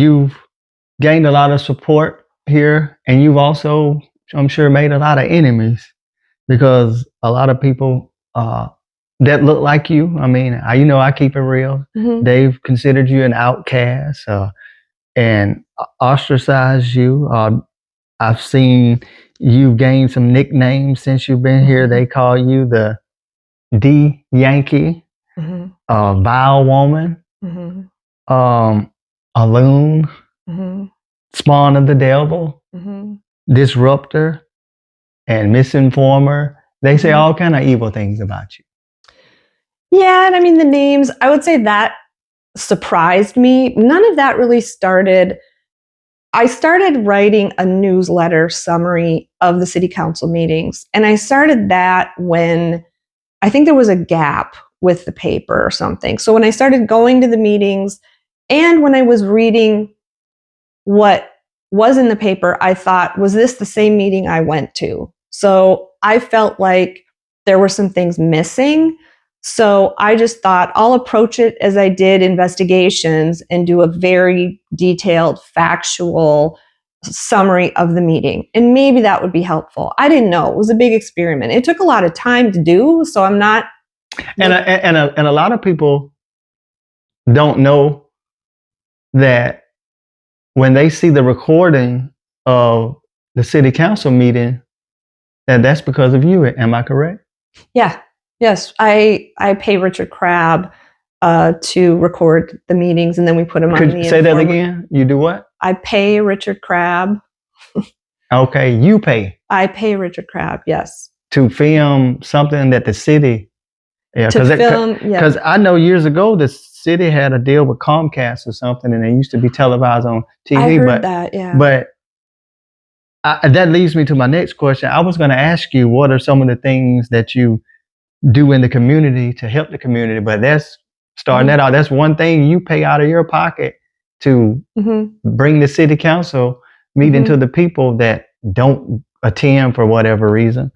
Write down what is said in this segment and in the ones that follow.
you've gained a lot of support here, and you've also, I'm sure, made a lot of enemies because a lot of people that look like you. I mean, I keep it real. Mhm. They've considered you an outcast and ostracized you. I've seen you've gained some nicknames since you've been here. They call you the D Yankee, Mhm. Vile Woman, Mhm. a loon, Mhm. spawn of the devil, Mhm. disruptor, and misinformer. They say Mhm. all kind of evil things about you. Yeah, and I mean the names, I would say that surprised me. None of that really started. I started writing a newsletter summary of the city council meetings, and I started that when I think there was a gap with the paper or something. So when I started going to the meetings and when I was reading what was in the paper, I thought, was this the same meeting I went to? So I felt like there were some things missing. So I just thought I'll approach it as I did investigations and do a very detailed, factual summary of the meeting. And maybe that would be helpful. I didn't know. It was a big experiment. It took a lot of time to do. So I'm not. And a lot of people don't know that when they see the recording of the city council meeting, that's because of you. Am I correct? Yeah. Yes. I pay Richard Crabb to record the meetings, and then we put them on Could the you say that Informer. again? You do what? I pay Richard Crabb. Okay, you pay I pay Richard Crabb, yes. to film something that the city. Yeah, To film, yeah. because I know years ago the city had a deal with Comcast or something, and they used to be televised on TV. I heard that, yeah. But that leads me to my next question. I was going to ask you, what are some of the things that you do in the community to help the community? But that's starting that out. That's one thing you pay out of your pocket to bring the city council meeting to the people that don't attend for whatever reason.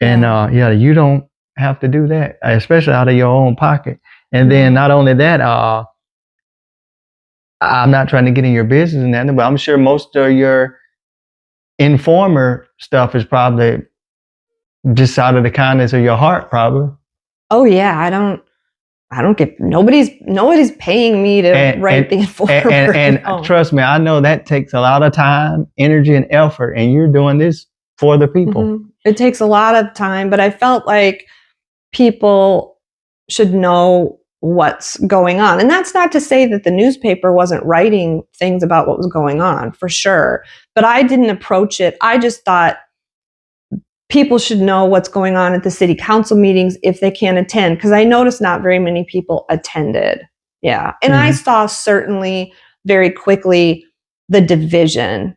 And you don't have to do that, especially out of your own pocket. And then not only that, I'm not trying to get in your business and that, but I'm sure most of your informer stuff is probably just out of the kindness of your heart, probably. Oh yeah, I don't get, nobody's paying me to write the Informer. And trust me, I know that takes a lot of time, energy, and effort, and you're doing this for the people. It takes a lot of time, but I felt like people should know what's going on. And that's not to say that the newspaper wasn't writing things about what was going on, for sure. But I didn't approach it. I just thought people should know what's going on at the city council meetings if they can't attend, because I noticed not very many people attended. Yeah. And I saw certainly very quickly the division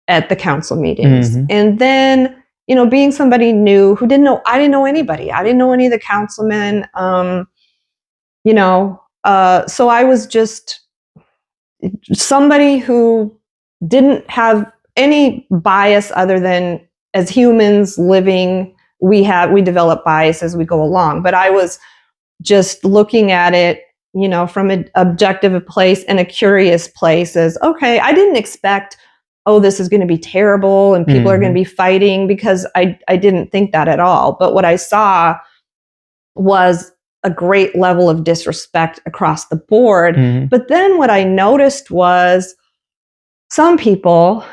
at the council meetings. And then, being somebody new who I didn't know anybody. I didn't know any of the councilmen. So I was just somebody who didn't have any bias other than, as humans living, we develop bias as we go along. But I was just looking at it, from an objective place and a curious place as, okay, I didn't expect, oh, this is going to be terrible and people are going to be fighting, because I didn't think that at all. But what I saw was a great level of disrespect across the board. But then what I noticed was some people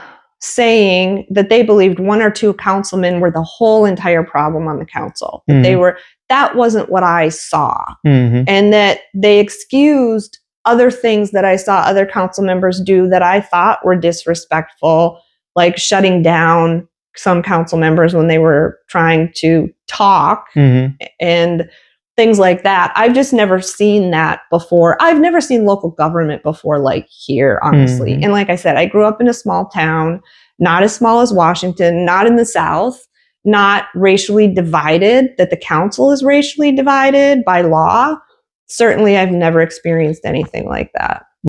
saying that they believed one or two councilmen were the whole entire problem on the council. That that wasn't what I saw. And that they excused other things that I saw other council members do that I thought were disrespectful, like shutting down some council members when they were trying to talk and things like that. I've just never seen that before. I've never seen local government before, like here, honestly. And like I said, I grew up in a small town, not as small as Washington, not in the South, not racially divided, that the council is racially divided by law. Certainly, I've never experienced anything like that.